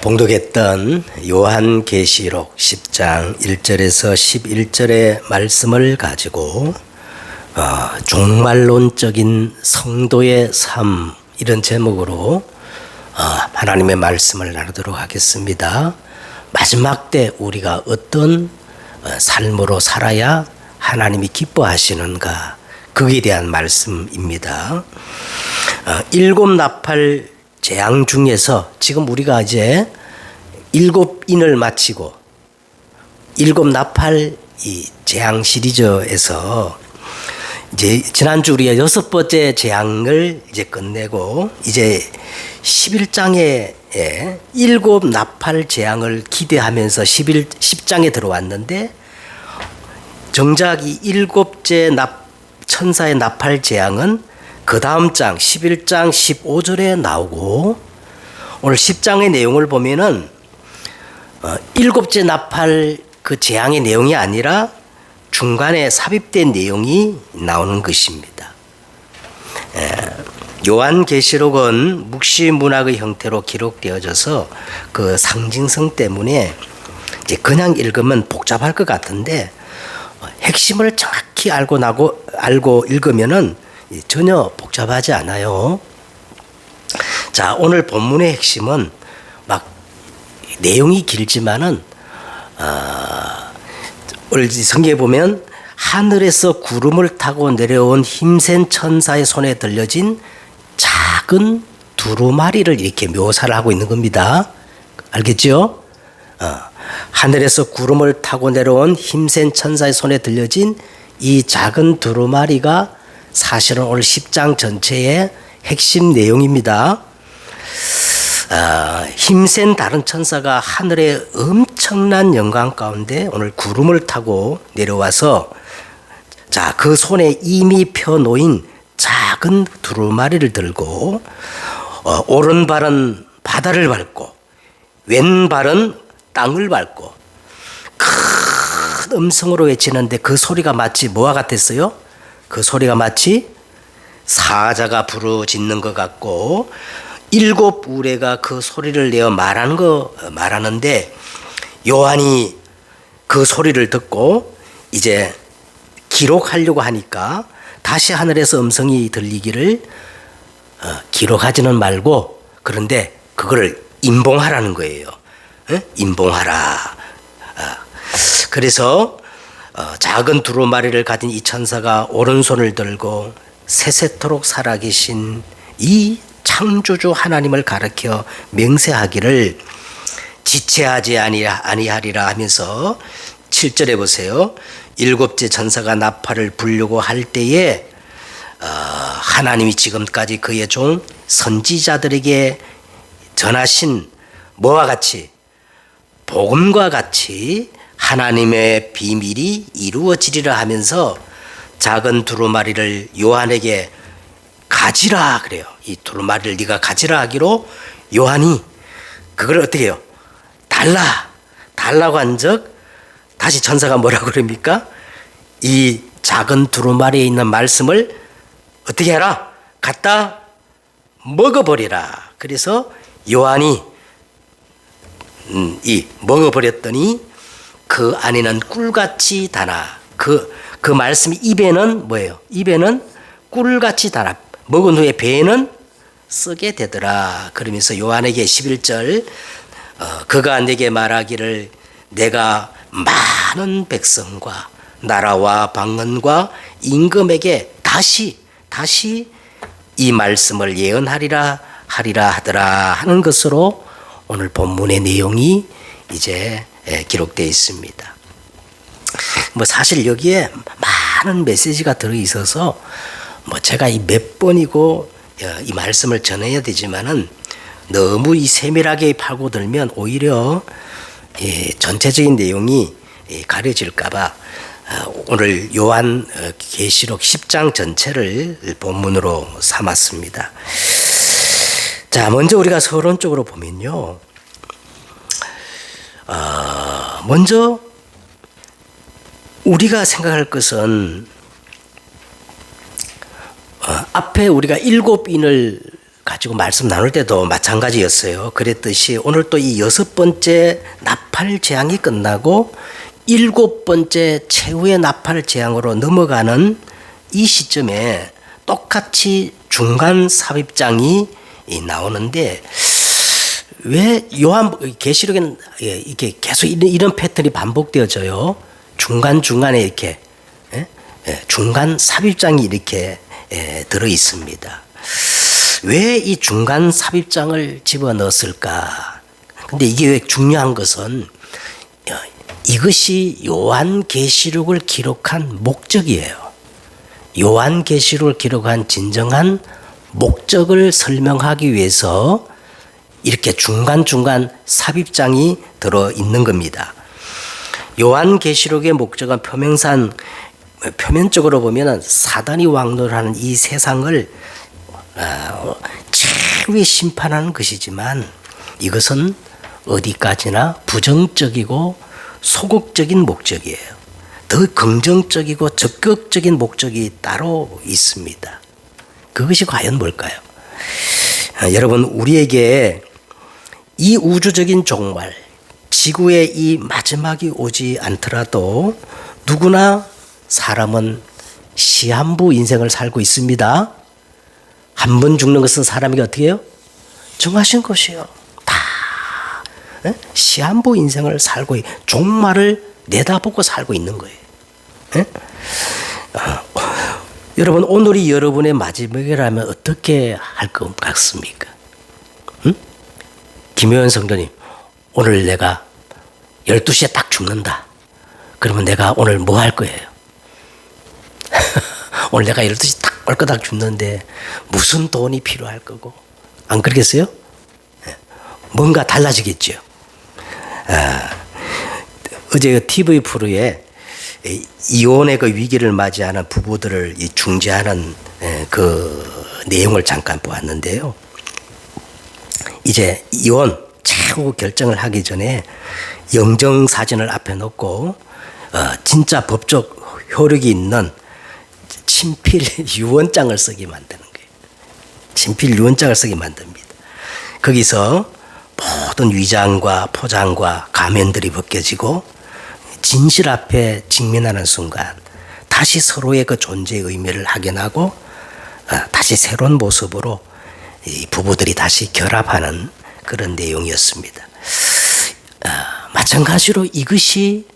봉독했던 요한계시록 10장 1절에서 11절의 말씀을 가지고 종말론적인 성도의 삶, 이런 제목으로 하나님의 말씀을 나누도록 하겠습니다. 마지막 때 우리가 어떤 삶으로 살아야 하나님이 기뻐하시는가, 거기에 대한 말씀입니다. 일곱 나팔 재앙 중에서 지금 우리가 이제 일곱 인을 마치고 일곱 나팔 이 재앙 시리즈에서 이제 지난주 우리가 6번째 재앙을 이제 끝내고 이제 11장에 일곱 나팔 재앙을 기대하면서 10장에 들어왔는데, 정작 이 일곱째 천사의 나팔 재앙은 그 다음 장 11장 15절에 나오고, 오늘 10장의 내용을 보면은 일곱째 나팔 그 재앙의 내용이 아니라 중간에 삽입된 내용이 나오는 것입니다. 요한계시록은 묵시문학의 형태로 기록되어져서 그 상징성 때문에 이제 그냥 읽으면 복잡할 것 같은데, 핵심을 정확히 알고 읽으면은 전혀 복잡하지 않아요. 자, 오늘 본문의 핵심은 막 내용이 길지만은 오늘 성경에 보면 하늘에서 구름을 타고 내려온 힘센 천사의 손에 들려진 작은 두루마리를 이렇게 묘사를 하고 있는 겁니다. 알겠죠? 하늘에서 구름을 타고 내려온 힘센 천사의 손에 들려진 이 작은 두루마리가 사실은 오늘 10장 전체의 핵심 내용입니다. 힘센 다른 천사가 하늘의 엄청난 영광 가운데 오늘 구름을 타고 내려와서, 자, 그 손에 이미 펴놓인 작은 두루마리를 들고 오른발은 바다를 밟고 왼발은 땅을 밟고 큰 음성으로 외치는데, 그 소리가 마치 뭐와 같았어요? 그 소리가 마치 사자가 부르짖는 것 같고, 일곱 우레가 그 소리를 내어 말하는데, 요한이 그 소리를 듣고 이제 기록하려고 하니까 다시 하늘에서 음성이 들리기를 기록하지는 말고, 그런데 그거를 임봉하라는 거예요. 임봉하라. 그래서 작은 두루마리를 가진 이 천사가 오른손을 들고 세세토록 살아계신 이 창조주 하나님을 가리켜 맹세하기를 지체하지 아니하리라 하면서 7절에 보세요. 일곱째 천사가 나팔을 불려고 할 때에 하나님이 지금까지 그의 종 선지자들에게 전하신 뭐와 같이, 복음과 같이 하나님의 비밀이 이루어지리라 하면서 작은 두루마리를 요한에게 가지라 그래요. 이 두루마리를 네가 가지라 하기로 요한이 그걸 어떻게 해요? 달라고 한 적, 다시 천사가 뭐라고 그럽니까? 이 작은 두루마리에 있는 말씀을 어떻게 해라? 갖다 먹어버리라. 그래서 요한이 이 먹어버렸더니 그 안에는 꿀같이 달아. 그 말씀이 입에는 뭐예요? 입에는 꿀같이 달아. 먹은 후에 배에는 쓰게 되더라. 그러면서 요한에게 11절 그가 내게 말하기를 내가 많은 백성과 나라와 방언과 임금에게 다시 이 말씀을 예언하리라 하더라 하는 것으로 오늘 본문의 내용이 이제 기록되어 있습니다. 뭐 사실 여기에 많은 메시지가 들어 있어서 뭐 제가 이 몇 번이고 이 말씀을 전해야 되지만은 너무 이 세밀하게 파고들면 오히려 전체적인 내용이 가려질까봐 오늘 요한 계시록 10장 전체를 본문으로 삼았습니다. 자, 먼저 우리가 서론적으로 보면요. 먼저 우리가 생각할 것은 앞에 우리가 일곱 인을 가지고 말씀 나눌 때도 마찬가지였어요. 그랬듯이 오늘 또 이 6번째 나팔 재앙이 끝나고 7번째 최후의 나팔 재앙으로 넘어가는 이 시점에 똑같이 중간 삽입장이 나오는데, 왜 요한 계시록에는 이렇게 계속 이런 패턴이 반복되어져요. 중간중간에 이렇게 중간 삽입장이 이렇게 들어 있습니다. 왜 이 중간 삽입장을 집어넣었을까? 근데 이게 왜 중요한 것은 이것이 요한계시록을 기록한 목적이에요. 요한계시록을 기록한 진정한 목적을 설명하기 위해서 이렇게 중간중간 삽입장이 들어있는 겁니다. 요한계시록의 목적은 표면적으로 보면 사단이 왕노하는 이 세상을 최후의 심판하는 것이지만, 이것은 어디까지나 부정적이고 소극적인 목적이에요. 더 긍정적이고 적극적인 목적이 따로 있습니다. 그것이 과연 뭘까요? 여러분, 우리에게 이 우주적인 종말, 지구의 이 마지막이 오지 않더라도 누구나 사람은 시한부 인생을 살고 있습니다. 한 번 죽는 것은 사람에게 어떻게 해요? 정하신 것이요. 다 시한부 인생을 살고 종말을 내다보고 살고 있는 거예요. 여러분, 오늘이 여러분의 마지막이라면 어떻게 할 것 같습니까? 김효연 성도님, 오늘 내가 12시에 딱 죽는다. 그러면 내가 오늘 뭐 할 거예요? 오늘 내가 12시 딱 꼴까닥 죽는데 무슨 돈이 필요할 거고, 안 그러겠어요? 뭔가 달라지겠죠. 어제 TV 프로에 이혼의 그 위기를 맞이하는 부부들을 중재하는 그 내용을 잠깐 보았는데요. 이제 이혼 최후 결정을 하기 전에 영정사진을 앞에 놓고 진짜 법적 효력이 있는 친필 유언장을 쓰게 만드는 거예요. 친필 유언장을 쓰게 만듭니다. 거기서 모든 위장과 포장과 가면들이 벗겨지고 진실 앞에 직면하는 순간 다시 서로의 그 존재의 의미를 확인하고 다시 새로운 모습으로 이 부부들이 다시 결합하는 그런 내용이었습니다. 마찬가지로 이것이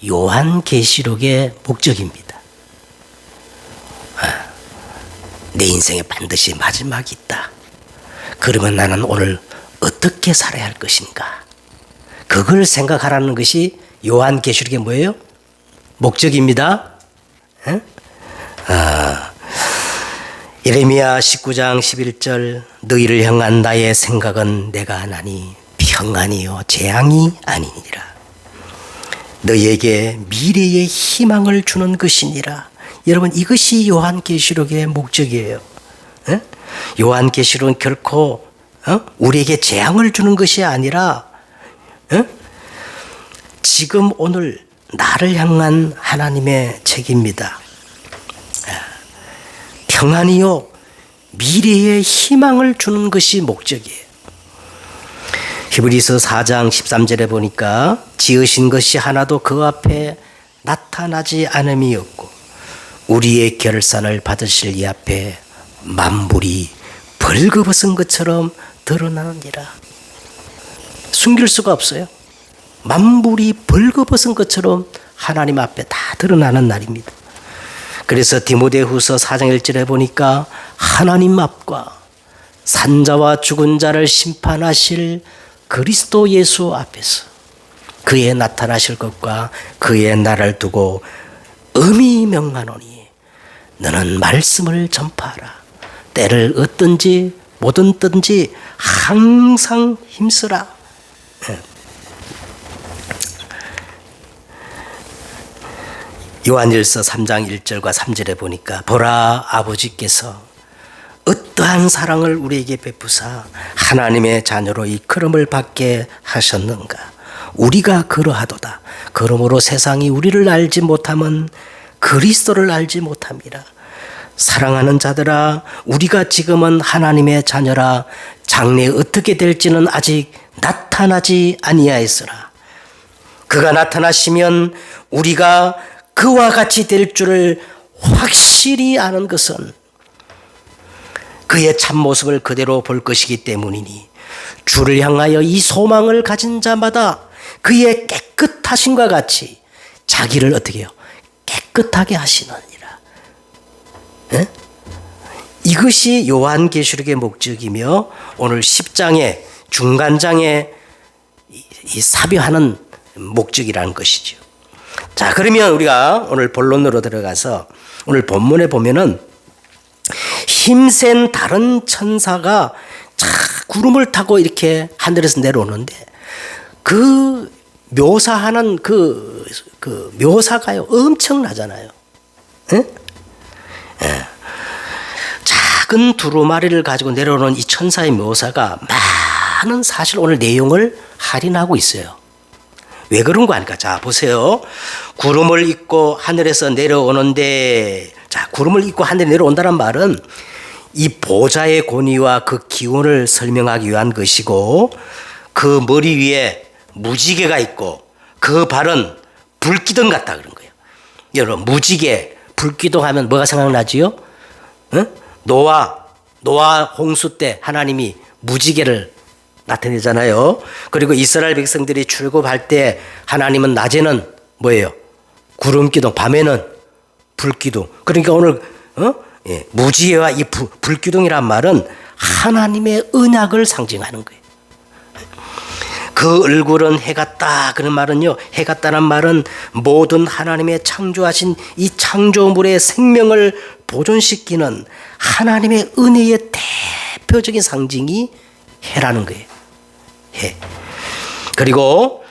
요한계시록의 목적입니다. 내 인생에 반드시 마지막이 있다. 그러면 나는 오늘 어떻게 살아야 할 것인가? 그걸 생각하라는 것이 요한계시록의 뭐예요? 목적입니다. 예레미야 19장 11절, 너희를 향한 나의 생각은 내가 하나니 평안이요 재앙이 아니니라. 너희에게 미래의 희망을 주는 것이니라. 여러분, 이것이 요한계시록의 목적이에요. 요한계시록은 결코 우리에게 재앙을 주는 것이 아니라 지금 오늘 나를 향한 하나님의 책입니다. 평안이요 미래의 희망을 주는 것이 목적이에요. 히브리서 4장 13절에 보니까 지으신 것이 하나도 그 앞에 나타나지 않음이 없고 우리의 결산을 받으실 이 앞에 만물이 벌거벗은 것처럼 드러나느니라. 숨길 수가 없어요. 만물이 벌거벗은 것처럼 하나님 앞에 다 드러나는 날입니다. 그래서 디모데후서 4장 1절에 보니까 하나님 앞과 산자와 죽은 자를 심판하실 그리스도 예수 앞에서 그의 나타나실 것과 그의 날을 두고 엄히 명하노니 너는 말씀을 전파하라. 때를 얻든지 못 얻든지 항상 힘쓰라. 요한일서 3장 1절과 3절에 보니까 보라, 아버지께서 어떠한 사랑을 우리에게 베푸사 하나님의 자녀로 이끌음을 받게 하셨는가. 우리가 그러하도다. 그러므로 세상이 우리를 알지 못함은 그리스도를 알지 못함이라. 사랑하는 자들아, 우리가 지금은 하나님의 자녀라. 장래에 어떻게 될지는 아직 나타나지 아니하였으나 그가 나타나시면 우리가 그와 같이 될 줄을 확실히 아는 것은 그의 참모습을 그대로 볼 것이기 때문이니 주를 향하여 이 소망을 가진 자마다 그의 깨끗하심과 같이 자기를 어떻게 해요? 깨끗하게 하시느니라. 에? 이것이 요한계시록의 목적이며 오늘 10장의 중간장에 이 삽입하는 목적이라는 것이죠. 자, 그러면 우리가 오늘 본론으로 들어가서 오늘 본문에 보면은 힘센 다른 천사가 구름을 타고 이렇게 하늘에서 내려오는데 그 묘사하는 그 묘사가요 엄청나잖아요. 에? 예. 작은 두루마리를 가지고 내려오는 이 천사의 묘사가 많은 사실 오늘 내용을 할인하고 있어요. 왜 그런 거 아닐까? 자, 보세요. 구름을 입고 하늘에서 내려오는데, 자, 구름을 입고 하늘에 내려온다는 말은 이 보좌의 권위와 그 기운을 설명하기 위한 것이고, 그 머리 위에 무지개가 있고, 그 발은 불기둥 같다 그런 거예요. 여러분, 무지개, 불기둥 하면 뭐가 생각나지요? 응? 노아 홍수 때 하나님이 무지개를 나타내잖아요. 그리고 이스라엘 백성들이 출굽할 때 하나님은 낮에는 뭐예요? 구름기둥, 밤에는 불기둥. 그러니까 오늘 무지개와 이 불기둥이란 말은 하나님의 언약을 상징하는 거예요. 그 얼굴은 해 같다 그런 말은요, 해 같다는 말은 모든 하나님의 창조하신 이 창조물의 생명을 보존시키는 하나님의 은혜의 대표적인 상징이 해라는 거예요. 해. 그리고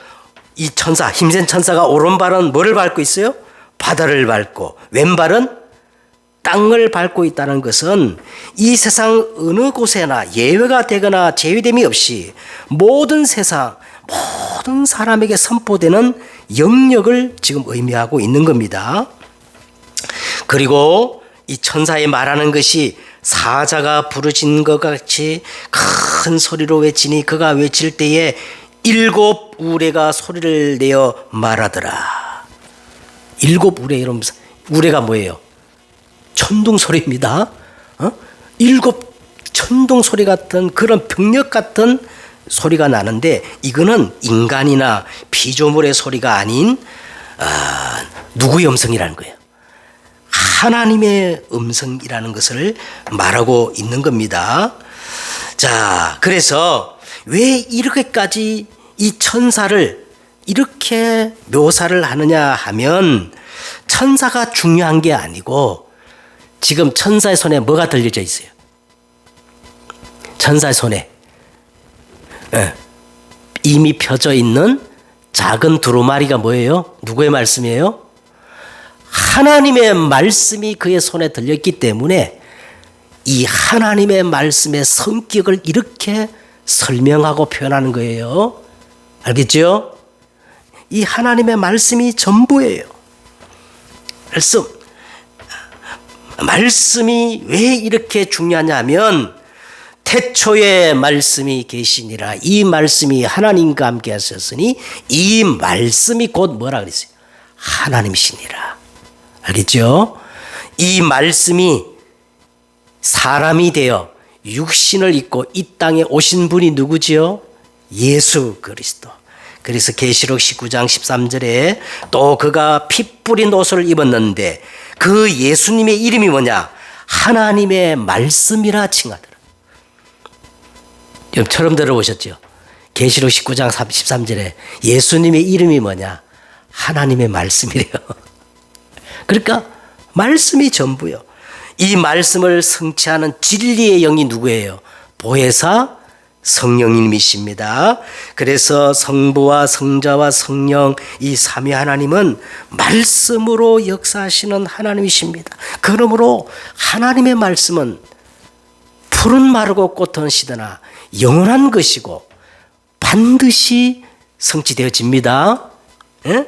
이 천사, 힘센 천사가 오른발은 뭐를 밟고 있어요? 바다를 밟고 왼발은 땅을 밟고 있다는 것은 이 세상 어느 곳에나 예외가 되거나 제외됨이 없이 모든 세상, 모든 사람에게 선포되는 영역을 지금 의미하고 있는 겁니다. 그리고 이 천사의 말하는 것이 사자가 부르짖는 것 같이 큰 소리로 외치니 그가 외칠 때에 7 우레가 소리를 내어 말하더라. 7 우레, 여러분, 우레가 뭐예요? 천둥 소리입니다. 7 천둥 소리 같은 그런 병력 같은 소리가 나는데 이거는 인간이나 피조물의 소리가 아닌 누구의 음성이라는 거예요? 하나님의 음성이라는 것을 말하고 있는 겁니다. 자, 그래서 왜 이렇게까지 이 천사를 이렇게 묘사를 하느냐 하면 천사가 중요한 게 아니고 지금 천사의 손에 뭐가 들려져 있어요? 천사의 손에 이미 펴져 있는 작은 두루마리가 뭐예요? 누구의 말씀이에요? 하나님의 말씀이 그의 손에 들렸기 때문에 이 하나님의 말씀의 성격을 이렇게 설명하고 표현하는 거예요. 알겠죠? 이 하나님의 말씀이 전부예요. 말씀이 왜 이렇게 중요하냐면 태초에 말씀이 계시니라. 이 말씀이 하나님과 함께 하셨으니 이 말씀이 곧 뭐라 그랬어요? 하나님이시니라. 알겠죠? 이 말씀이 사람이 되어 육신을 입고 이 땅에 오신 분이 누구지요? 예수 그리스도. 그래서 계시록 19장 13절에 또 그가 피 뿌린 옷을 입었는데 그 예수님의 이름이 뭐냐? 하나님의 말씀이라 칭하더라. 여러분 처음 들어보셨죠? 계시록 19장 13절에 예수님의 이름이 뭐냐? 하나님의 말씀이래요. 그러니까 말씀이 전부요. 이 말씀을 성취하는 진리의 영이 누구예요? 보혜사 성령님이십니다. 그래서 성부와 성자와 성령 이 삼위 하나님은 말씀으로 역사하시는 하나님이십니다. 그러므로 하나님의 말씀은 푸른 마르고 꽃은 시드나 영원한 것이고 반드시 성취되어집니다. 에?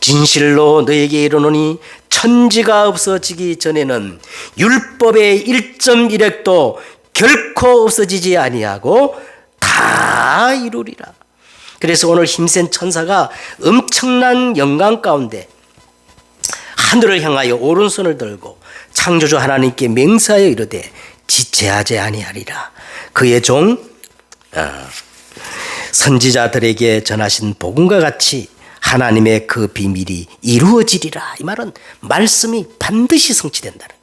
진실로 너에게 이르노니 천지가 없어지기 전에는 율법의 1.1획도 결코 없어지지 아니하고 다 이루리라. 그래서 오늘 힘센 천사가 엄청난 영광 가운데 하늘을 향하여 오른손을 들고 창조주 하나님께 맹세하여 이르되 지체하지 아니하리라. 그의 종 선지자들에게 전하신 복음과 같이 하나님의 그 비밀이 이루어지리라. 이 말은 말씀이 반드시 성취된다는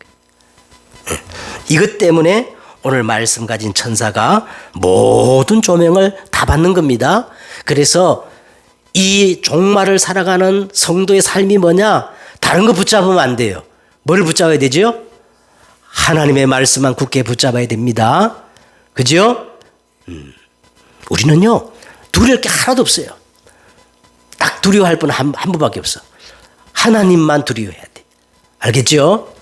거예요. 이것 때문에 오늘 말씀 가진 천사가 모든 조명을 다 받는 겁니다. 그래서 이 종말을 살아가는 성도의 삶이 뭐냐? 다른 거 붙잡으면 안 돼요. 뭘 붙잡아야 되죠? 하나님의 말씀만 굳게 붙잡아야 됩니다. 그죠? 우리는요, 두려울 게 하나도 없어요. 딱 두려워할 분은 한 분밖에 없어. 하나님만 두려워해야 돼. 알겠죠?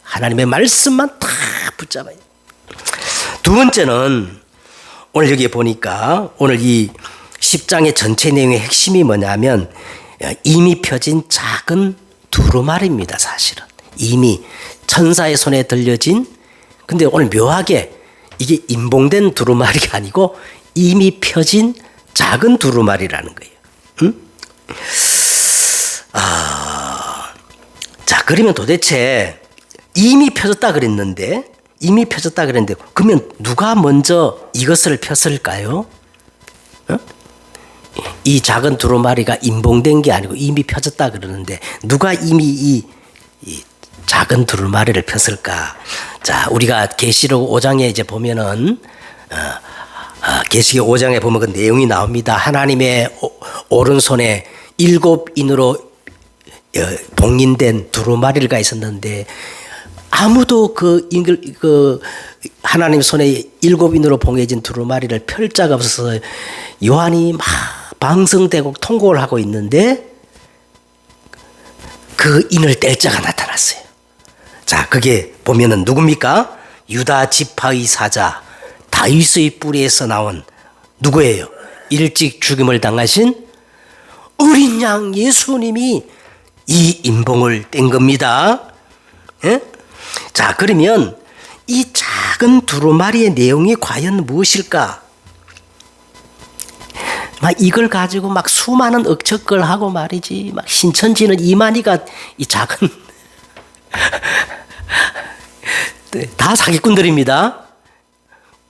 하나님의 말씀만 다 붙잡아야 돼. 두 번째는 오늘 여기에 보니까 오늘 이 10장의 전체 내용의 핵심이 뭐냐면 이미 펴진 작은 두루마리입니다. 사실은 이미 천사의 손에 들려진, 근데 오늘 묘하게 이게 임봉된 두루마리가 아니고 이미 펴진 작은 두루마리라는 거예요. 자, 그러면 도대체 이미 펴졌다 그랬는데 그러면 누가 먼저 이것을 폈을까요? 이 작은 두루마리가 임봉된 게 아니고 이미 펴졌다 그러는데 누가 이미 이 작은 두루마리를 폈을까? 자, 우리가 계시록 5장에 이제 보면은 계시록 5장에 보면 그 내용이 나옵니다. 하나님의 오른손에 7인으로 봉인된 두루마리가 있었는데 아무도 그 하나님 손에 7인으로 봉해진 두루마리를 펼 자가 없어서 요한이 막 방성되고 통곡을 하고 있는데 그 인을 뗄 자가 나타났어요. 자, 그게 보면은 누굽니까? 유다 지파의 사자 다윗의 뿌리에서 나온 누구예요? 일찍 죽임을 당하신 어린 양 예수님이 이 인봉을 뗀 겁니다. 예? 자, 그러면 이 작은 두루마리의 내용이 과연 무엇일까? 막 이걸 가지고 막 수많은 억척걸 하고 말이지. 막 신천지는 이만희가 이 작은 다 사기꾼들입니다.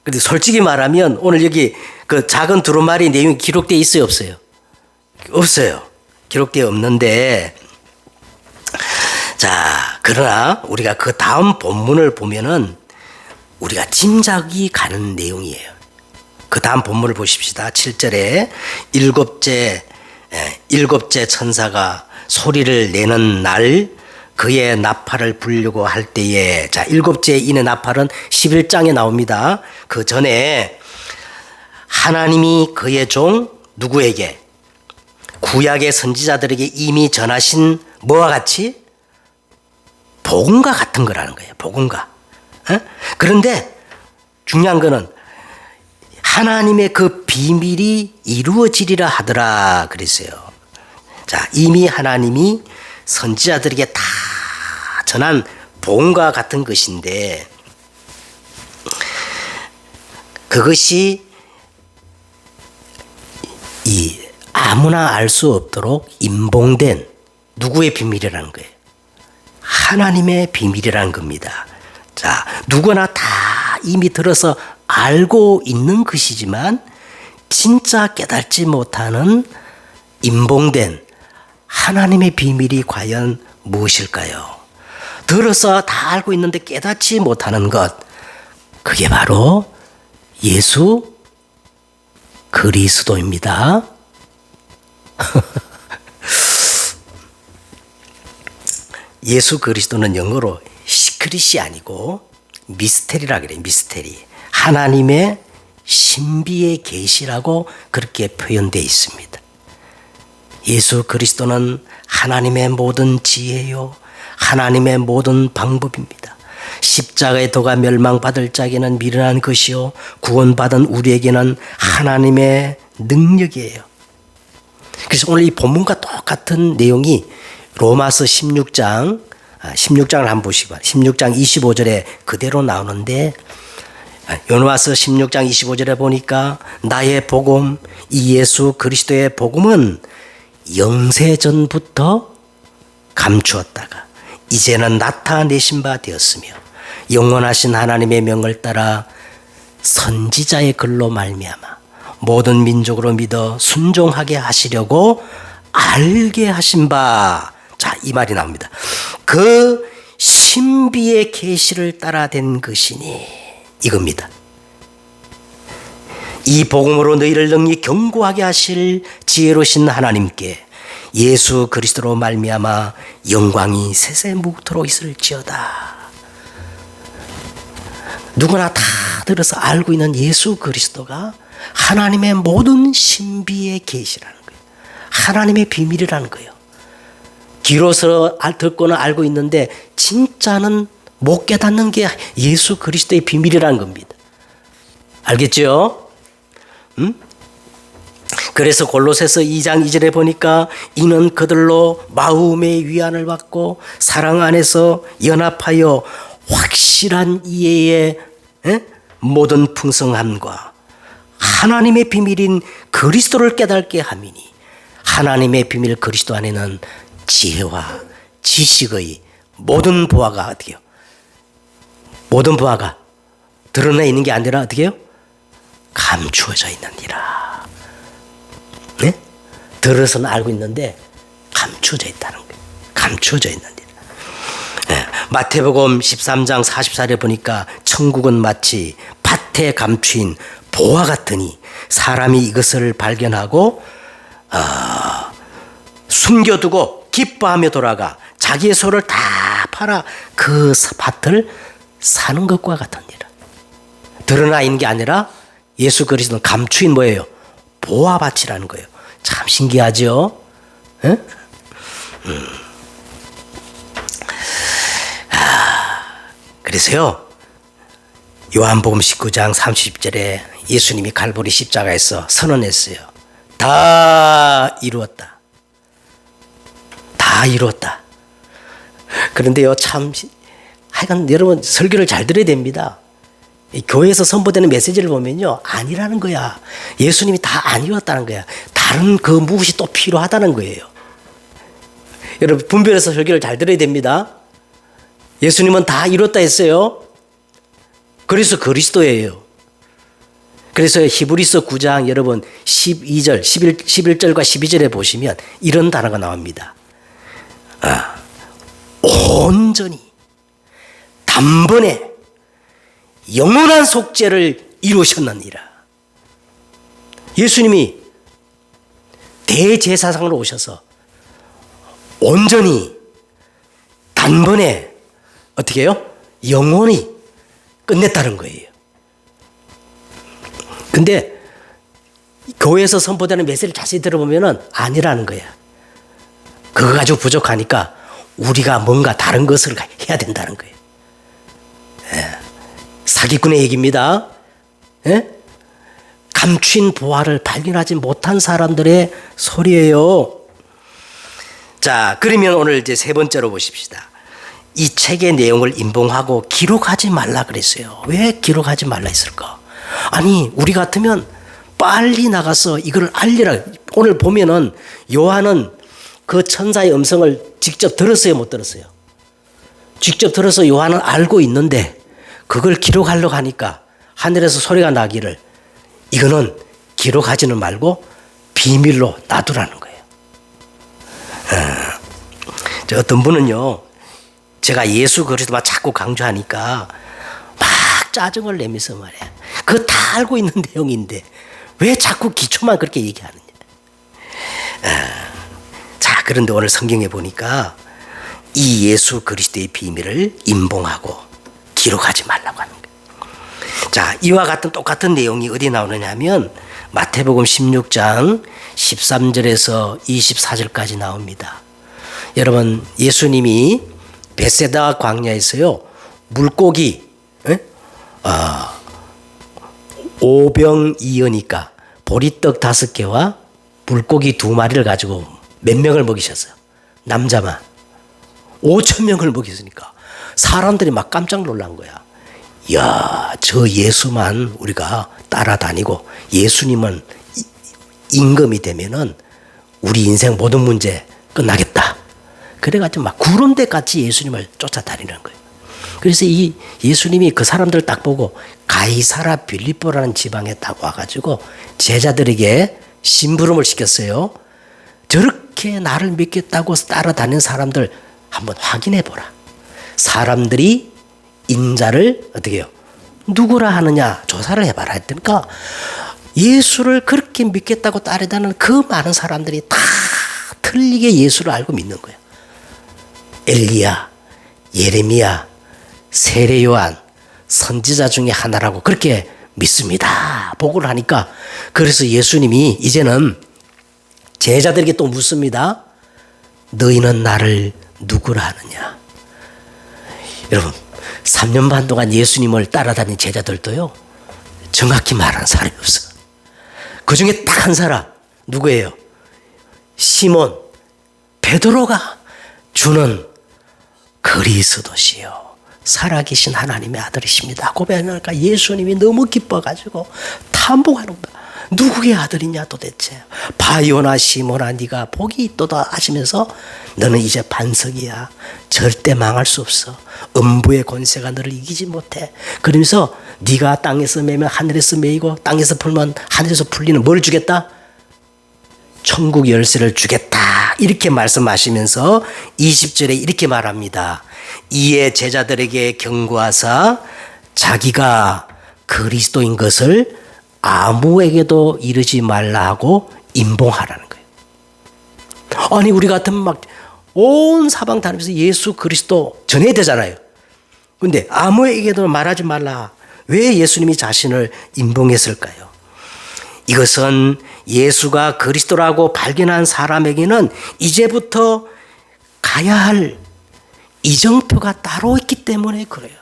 근데 솔직히 말하면 오늘 여기 그 작은 두루마리 내용이 기록되어 있어요, 없어요? 없어요. 기록되어 없는데, 자, 그러나 우리가 그 다음 본문을 보면은 우리가 짐작이 가는 내용이에요. 그 다음 본문을 보십시다. 7절에 일곱째 천사가 소리를 내는 날 그의 나팔을 불려고 할 때에, 자, 일곱째 인의 나팔은 11장에 나옵니다. 그 전에 하나님이 그의 종 누구에게? 구약의 선지자들에게 이미 전하신 뭐와 같이? 복음과 같은 거라는 거예요. 복음과. 그런데 중요한 거는 하나님의 그 비밀이 이루어지리라 하더라 그랬어요. 자, 이미 하나님이 선지자들에게 다 전한 복음과 같은 것인데 그것이 이 아무나 알 수 없도록 임봉된 누구의 비밀이라는 거예요? 하나님의 비밀이라는 겁니다. 자, 누구나 다 이미 들어서 알고 있는 것이지만 진짜 깨닫지 못하는 임봉된 하나님의 비밀이 과연 무엇일까요? 들어서 다 알고 있는데 깨닫지 못하는 것, 그게 바로 예수 그리스도입니다. 예수 그리스도는 영어로 시크릿이 아니고 미스테리라 그래요. 미스테리. 하나님의 신비의 계시라고 그렇게 표현되어 있습니다. 예수 그리스도는 하나님의 모든 지혜요, 하나님의 모든 방법입니다. 십자가의 도가 멸망받을 자에게는 미련한 것이요 구원받은 우리에게는 하나님의 능력이에요. 그래서 오늘 이 본문과 똑같은 내용이 로마서 16장 16장을 한번 보시기 바랍니다. 16장 25절에 그대로 나오는데 요나서 16장 25절에 보니까 나의 복음 이 예수 그리스도의 복음은 영세전부터 감추었다가 이제는 나타내신 바 되었으며 영원하신 하나님의 명을 따라 선지자의 글로 말미암아 모든 민족으로 믿어 순종하게 하시려고 알게 하신 바. 자, 이 말이 나옵니다. 그 신비의 계시를 따라 된 것이니 이겁니다. 이 복음으로 너희를 능히 견고하게 하실 지혜로우신 하나님께 예수 그리스도로 말미암아 영광이 세세무토록 있을지어다. 누구나 다 들어서 알고 있는 예수 그리스도가 하나님의 모든 신비의 계시라는 거예요. 하나님의 비밀이라는 거예요. 귀로서 듣고는 알고 있는데 진짜는 못 깨닫는 게 예수 그리스도의 비밀이라는 겁니다. 알겠죠? 그래서 골로새서 2장 2절에 보니까 이는 그들로 마음의 위안을 받고 사랑 안에서 연합하여 확실한 이해의 모든 풍성함과 하나님의 비밀인 그리스도를 깨닫게 함이니 하나님의 비밀 그리스도 안에는 지혜와 지식의 모든 보화가 어떻게 해요? 모든 보화가 드러나 있는 게 아니라 어떻게 해요? 감추어져 있느니라. 네? 들어서는 알고 있는데 감추어져 있다는 거예요. 감추어져 있느니라. 네. 마태복음 13장 44절에 보니까 천국은 마치 밭에 감추인 보화 같으니 사람이 이것을 발견하고 숨겨두고 기뻐하며 돌아가 자기의 소를 다 팔아 그 밭을 사는 것과 같으니라. 드러나 있는 게 아니라 예수 그리스도는 감추인 뭐예요? 보화밭이라는 거예요. 참 신기하죠? 에? 그래서요 요한복음 19장 30절에 예수님이 갈보리 십자가에서 선언했어요. 다 이루었다. 다 이루었다. 그런데요 참 하여간 여러분 설교를 잘 들어야 됩니다. 교회에서 선포되는 메시지를 보면요 아니라는 거야. 예수님이 다 안 이루었다는 거야. 다른 그 무엇이 또 필요하다는 거예요. 여러분 분별해서 설교를 잘 들어야 됩니다. 예수님은 다 이뤘다 했어요. 그래서 그리스도예요. 그래서 히브리서 9장 여러분 12절 11절과 12절에 보시면 이런 단어가 나옵니다. 온전히 단번에 영원한 속죄를 이루셨느니라. 예수님이 대제사장으로 오셔서 온전히 단번에 어떻게 해요? 영원히 끝냈다는 거예요. 근데 교회에서 선포되는 메시지를 자세히 들어보면 아니라는 거야. 그거 가지고 부족하니까 우리가 뭔가 다른 것을 해야 된다는 거예요. 사기꾼의 얘기입니다. 감춘 보화를 발견하지 못한 사람들의 소리예요. 자, 그러면 오늘 이제 세 번째로 보십시다. 이 책의 내용을 인봉하고 기록하지 말라 그랬어요. 왜 기록하지 말라 했을까? 아니, 우리 같으면 빨리 나가서 이걸 알리라. 오늘 보면은 요한은 그 천사의 음성을 직접 들었어요, 못 들었어요? 직접 들어서 요한은 알고 있는데 그걸 기록하려고 하니까 하늘에서 소리가 나기를 이거는 기록하지는 말고 비밀로 놔두라는 거예요. 어떤 분은요, 제가 예수 그리스도만 자꾸 강조하니까 막 짜증을 내면서 말이야. 그거 다 알고 있는 내용인데 왜 자꾸 기초만 그렇게 얘기하느냐. 자, 그런데 오늘 성경에 보니까 이 예수 그리스도의 비밀을 인봉하고 기록하지 말라고 하는 거예요. 자, 이와 같은 똑같은 내용이 어디 나오느냐 하면 마태복음 16장 13절에서 24절까지 나옵니다. 여러분, 예수님이 베세다 광야에서요 물고기 오병이어니까 보리떡 5개와 물고기 2마리를 가지고 몇 명을 먹이셨어요? 남자만 5천 명을 먹였으니까 사람들이 막 깜짝 놀란 거야. 야, 저 예수만 우리가 따라다니고 예수님은 임금이 되면은 우리 인생 모든 문제 끝나겠다. 그래가지고 막 구름대 같이 예수님을 쫓아다니는 거예요. 그래서 이 예수님이 그 사람들 딱 보고 가이사라 빌립보라는 지방에 딱 와가지고 제자들에게 심부름을 시켰어요. 저렇게 나를 믿겠다고 따라다니는 사람들 한번 확인해 보라. 사람들이 인자를 어떻게 해요? 누구라 하느냐 조사를 해봐라 했더니까 예수를 그렇게 믿겠다고 따라다니는 그 많은 사람들이 다 틀리게 예수를 알고 믿는 거예요. 엘리야, 예레미야, 세례 요한, 선지자 중에 하나라고 그렇게 믿습니다. 보고를 하니까 그래서 예수님이 이제는 제자들에게 또 묻습니다. 너희는 나를 누구라 하느냐? 여러분 3년 반 동안 예수님을 따라다닌 제자들도요 정확히 말하는 사람이 없어. 그 중에 딱 한 사람 누구예요? 시몬 베드로가 주는 그리스도시요 살아계신 하나님의 아들이십니다 고백하니까 예수님이 너무 기뻐가지고 탐복하는 거야. 누구의 아들이냐 도대체. 바요나 시몬아 네가 복이 있도다 하시면서 너는 이제 반석이야. 절대 망할 수 없어. 음부의 권세가 너를 이기지 못해. 그러면서 네가 땅에서 매면 하늘에서 매이고 땅에서 풀면 하늘에서 풀리는 뭘 주겠다? 천국 열쇠를 주겠다. 이렇게 말씀하시면서 20절에 이렇게 말합니다. 이에 제자들에게 경고하사 자기가 그리스도인 것을 아무에게도 이르지 말라 하고 임봉하라는 거예요. 아니 우리 같으면 막 온 사방 다니면서 예수 그리스도 전해야 되잖아요. 그런데 아무에게도 말하지 말라. 왜 예수님이 자신을 임봉했을까요? 이것은 예수가 그리스도라고 발견한 사람에게는 이제부터 가야 할 이정표가 따로 있기 때문에 그래요.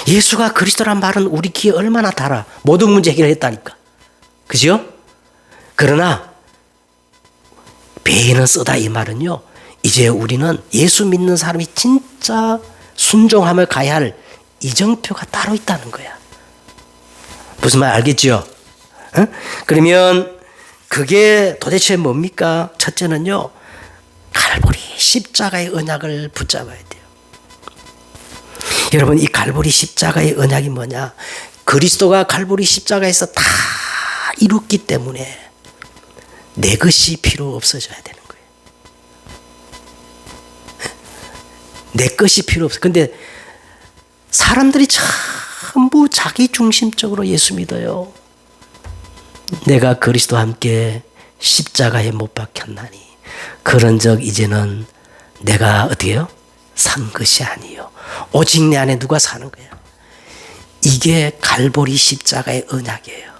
예수가 그리스도란 말은 우리 귀에 얼마나 달아. 모든 문제 해결했다니까. 그죠? 그러나 배에는 쓰다 이 말은요. 이제 우리는 예수 믿는 사람이 진짜 순종함을 가야 할 이정표가 따로 있다는 거야. 무슨 말 알겠죠? 어? 그러면 그게 도대체 뭡니까? 첫째는요. 갈보리 십자가의 언약을 붙잡아야 돼요. 여러분 이 갈보리 십자가의 언약이 뭐냐? 그리스도가 갈보리 십자가에서 다 이뤘기 때문에 내 것이 필요 없어져야 되는 거예요. 내 것이 필요 없어. 근데 사람들이 전부 자기 중심적으로 예수 믿어요. 내가 그리스도와 함께 십자가에 못 박혔나니 그런즉 이제는 내가 어떻게 해요? 산 것이 아니요 오직 내 안에 누가 사는 거야. 이게 갈보리 십자가의 언약이에요.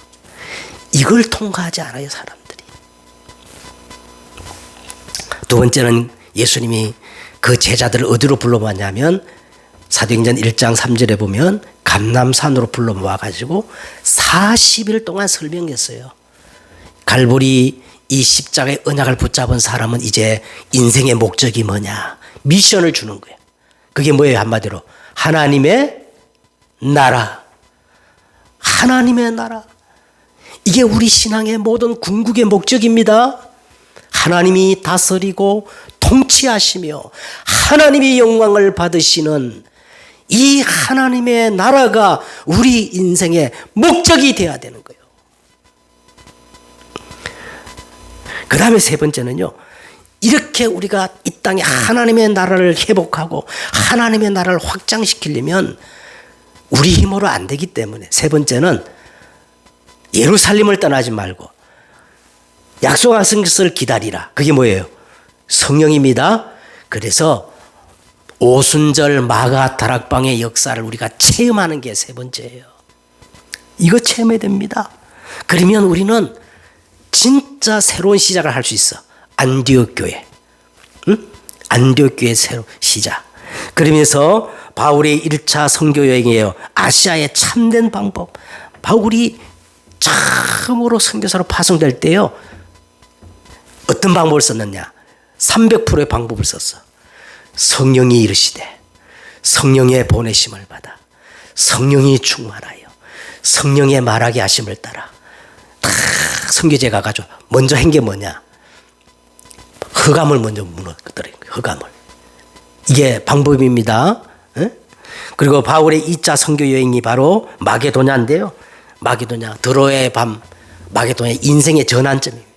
이걸 통과하지 않아요 사람들이. 두 번째는 예수님이 그 제자들을 어디로 불러 모았냐면 사도행전 1장 3절에 보면 감람산으로 불러 모아가지고 40일 동안 설명했어요. 갈보리 이 십자가의 언약을 붙잡은 사람은 이제 인생의 목적이 뭐냐 미션을 주는 거예요. 그게 뭐예요? 한마디로 하나님의 나라. 하나님의 나라. 이게 우리 신앙의 모든 궁극의 목적입니다. 하나님이 다스리고 통치하시며 하나님의 영광을 받으시는 이 하나님의 나라가 우리 인생의 목적이 되어야 되는 거예요. 그 다음에 세 번째는요. 이렇게 우리가 이 땅에 하나님의 나라를 회복하고 하나님의 나라를 확장시키려면 우리 힘으로 안 되기 때문에 세 번째는 예루살렘을 떠나지 말고 약속하신 것을 기다리라. 그게 뭐예요? 성령입니다. 그래서 오순절 마가 다락방의 역사를 우리가 체험하는 게 세 번째예요. 이거 체험해야 됩니다. 그러면 우리는 진짜 새로운 시작을 할 수 있어. 안디옥 교회. 응? 안디옥 교회 새로운 시작. 그러면서 바울의 1차 선교 여행이에요. 아시아의 참된 방법. 바울이 처음으로 선교사로 파송될 때요. 어떤 방법을 썼느냐. 300%의 방법을 썼어. 성령이 이르시되 성령의 보내심을 받아 성령이 충만하여 성령의 말하게 하심을 따라 다 선교제가 가지고 먼저 한 게 뭐냐? 흑암을 먼저 무너뜨린 거예요. 흑암을. 이게 방법입니다. 그리고 바울의 2차 선교 여행이 바로 마게도냐인데요. 마게도냐, 드로의 밤, 마게도냐 인생의 전환점입니다.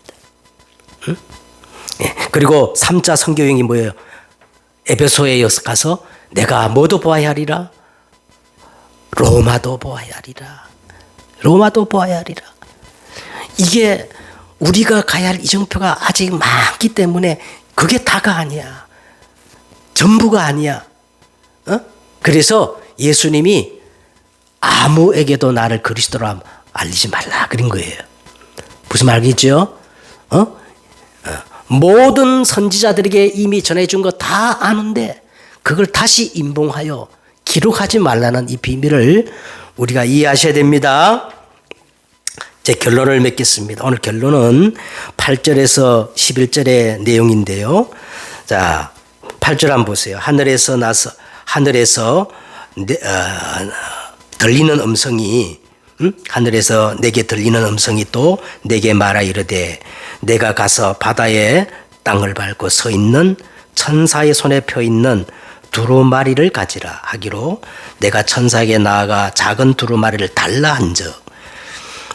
그리고 3차 선교 여행이 뭐예요? 에베소에 가서 내가 뭐도 보아야 하리라. 로마도 보아야 하리라. 로마도 보아야 하리라. 이게 우리가 가야 할 이정표가 아직 많기 때문에 그게 다가 아니야. 전부가 아니야. 그래서 예수님이 아무에게도 나를 그리스도로 알리지 말라 그런 거예요. 무슨 말이죠? 모든 선지자들에게 이미 전해준 거 다 아는데 그걸 다시 인봉하여 기록하지 말라는 이 비밀을 우리가 이해하셔야 됩니다. 제 결론을 맺겠습니다. 오늘 결론은 8절에서 11절의 내용인데요. 자, 8절 한번 보세요. 하늘에서 들리는 음성이 하늘에서 내게 들리는 음성이 또 내게 말하 이르되 내가 가서 바다에 땅을 밟고 서 있는 천사의 손에 펴 있는 두루마리를 가지라 하기로 내가 천사에게 나아가 작은 두루마리를 달라 한즉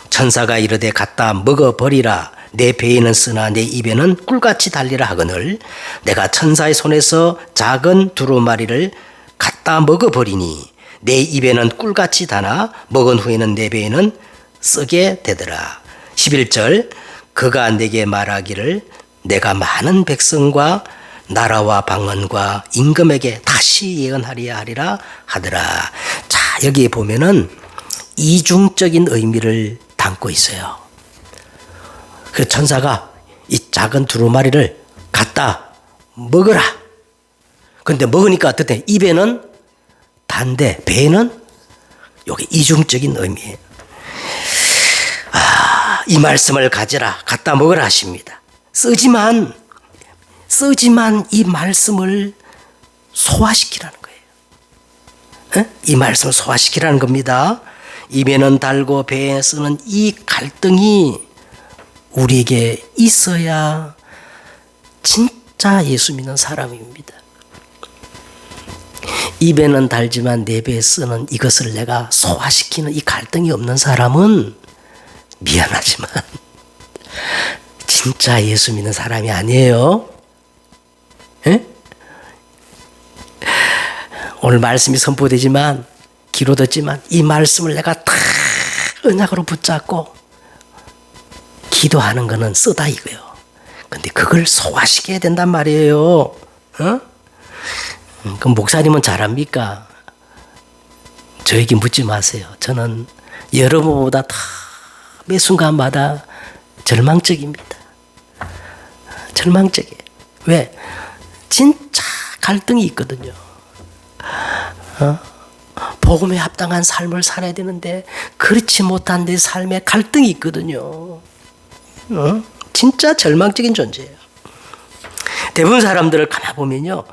천사가 이르되 갖다 먹어버리라 내 배에는 쓰나 내 입에는 꿀같이 달리라 하거늘 내가 천사의 손에서 작은 두루마리를 갖다 먹어버리니 내 입에는 꿀같이 다나 먹은 후에는 내 배에는 쓰게 되더라. 11절 그가 내게 말하기를 내가 많은 백성과 나라와 방언과 임금에게 다시 예언하리라 하리라 하더라. 자, 여기 보면은 이중적인 의미를 담고 있어요. 그 천사가 이 작은 두루마리를 갖다 먹어라. 그런데 먹으니까 어떻대? 입에는 단데 배에는 여기 이중적인 의미예요. 이 말씀을 가지라 갖다 먹으라 하십니다. 쓰지만 이 말씀을 소화시키라는 거예요. 이 말씀을 소화시키라는 겁니다. 입에는 달고 배에 쓰는 이 갈등이 우리에게 있어야 진짜 예수 믿는 사람입니다. 입에는 달지만 내 배에 쓰는 이것을 내가 소화시키는 이 갈등이 없는 사람은 미안하지만 진짜 예수 믿는 사람이 아니에요. 에? 오늘 말씀이 선포되지만 기록됐지만 이 말씀을 내가 다 언약으로 붙잡고 기도하는 거는 쓰다 이거요. 근데 그걸 소화시켜야 된단 말이에요. 그럼 목사님은 잘합니까? 저에게 묻지 마세요. 저는 여러분보다 다 매 순간마다 절망적입니다. 절망적이에요. 왜? 진짜 갈등이 있거든요. 복음에 합당한 삶을 살아야 되는데 그렇지 못한 내 삶에 갈등이 있거든요. 진짜 절망적인 존재예요. 대부분 사람들을 가만 보면요.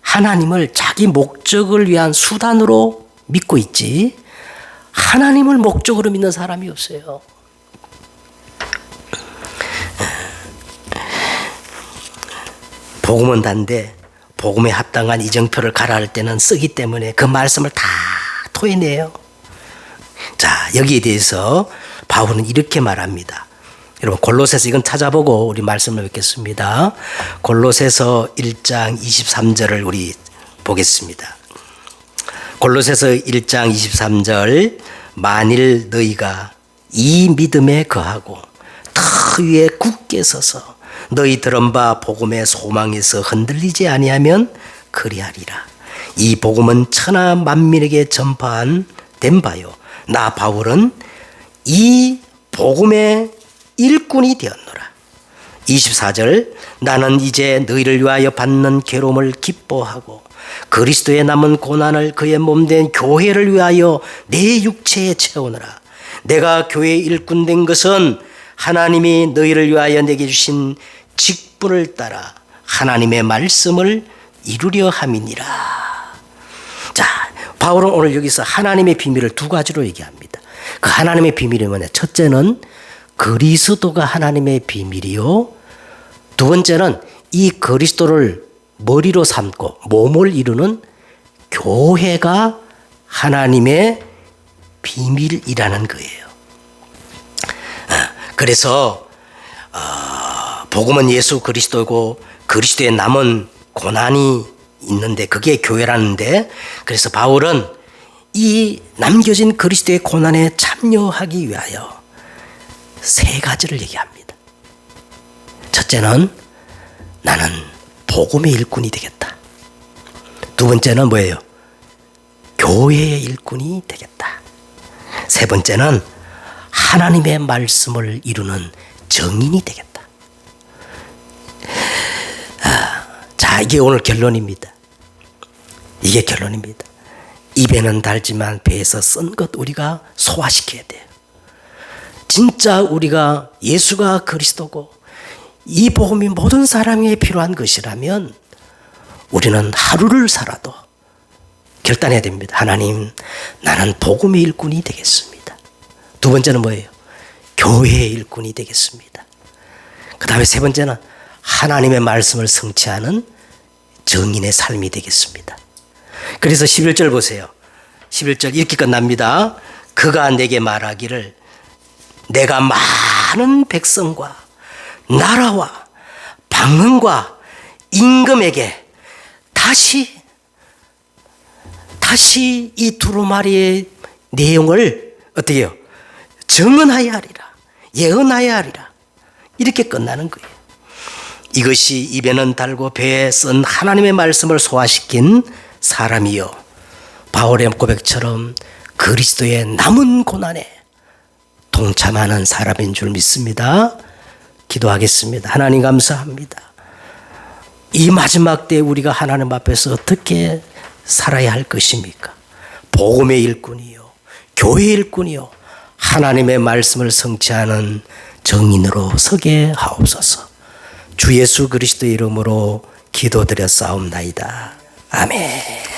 하나님을 자기 목적을 위한 수단으로 믿고 있지 하나님을 목적으로 믿는 사람이 없어요. 복음은 단데 복음에 합당한 이정표를 가라 할 때는 쓰기 때문에 그 말씀을 다 토해내요. 자, 여기에 대해서 바울은 이렇게 말합니다. 여러분 골로새서 이건 찾아보고 우리 말씀을 뵙겠습니다. 골로새서 1장 23절을 우리 보겠습니다. 골로새서 1장 23절 만일 너희가 이 믿음에 거하고 터 위에 굳게 서서 너희 들은 바 복음의 소망에서 흔들리지 아니하면 그리하리라. 이 복음은 천하 만민에게 전파한 된 바요. 나 바울은 이 복음의 일꾼이 되었노라. 24절 나는 이제 너희를 위하여 받는 괴로움을 기뻐하고 그리스도의 남은 고난을 그의 몸된 교회를 위하여 내 육체에 채우노라. 내가 교회의 일꾼 된 것은 하나님이 너희를 위하여 내게 주신 직분을 따라 하나님의 말씀을 이루려 함이니라. 자, 바울은 오늘 여기서 하나님의 비밀을 두 가지로 얘기합니다. 그 하나님의 비밀이 뭐냐? 첫째는 그리스도가 하나님의 비밀이요. 두 번째는 이 그리스도를 머리로 삼고 몸을 이루는 교회가 하나님의 비밀이라는 거예요. 그래서 복음은 예수 그리스도고 그리스도의 남은 고난이 있는데 그게 교회라는데, 그래서 바울은 이 남겨진 그리스도의 고난에 참여하기 위하여 세 가지를 얘기합니다. 첫째는 나는 복음의 일꾼이 되겠다. 두 번째는 뭐예요? 교회의 일꾼이 되겠다. 세 번째는 하나님의 말씀을 이루는 정인이 되겠다. 자, 이게 오늘 결론입니다. 이게 결론입니다. 입에는 달지만 배에서 쓴 것 우리가 소화시켜야 돼요. 진짜 우리가 예수가 그리스도고 이 복음이 모든 사람에게 필요한 것이라면 우리는 하루를 살아도 결단해야 됩니다. 하나님, 나는 복음의 일꾼이 되겠습니다. 두 번째는 뭐예요? 교회의 일꾼이 되겠습니다. 그 다음에 세 번째는 하나님의 말씀을 성취하는 정인의 삶이 되겠습니다. 그래서 11절 보세요. 11절 이렇게 끝납니다. 그가 내게 말하기를 내가 많은 백성과 나라와 방언과 임금에게 다시 이 두루마리의 내용을 어떻게 해요? 정언하여 하리라. 예언하여 하리라. 이렇게 끝나는 거예요. 이것이 입에는 달고 배에 쓴 하나님의 말씀을 소화시킨 사람이요, 바울의 고백처럼 그리스도의 남은 고난에 동참하는 사람인 줄 믿습니다. 기도하겠습니다. 하나님 감사합니다. 이 마지막 때 우리가 하나님 앞에서 어떻게 살아야 할 것입니까? 복음의 일꾼이요, 교회의 일꾼이요, 하나님의 말씀을 성취하는 정인으로 서게 하옵소서. 주 예수 그리스도의 이름으로 기도드렸사옵나이다. 아멘.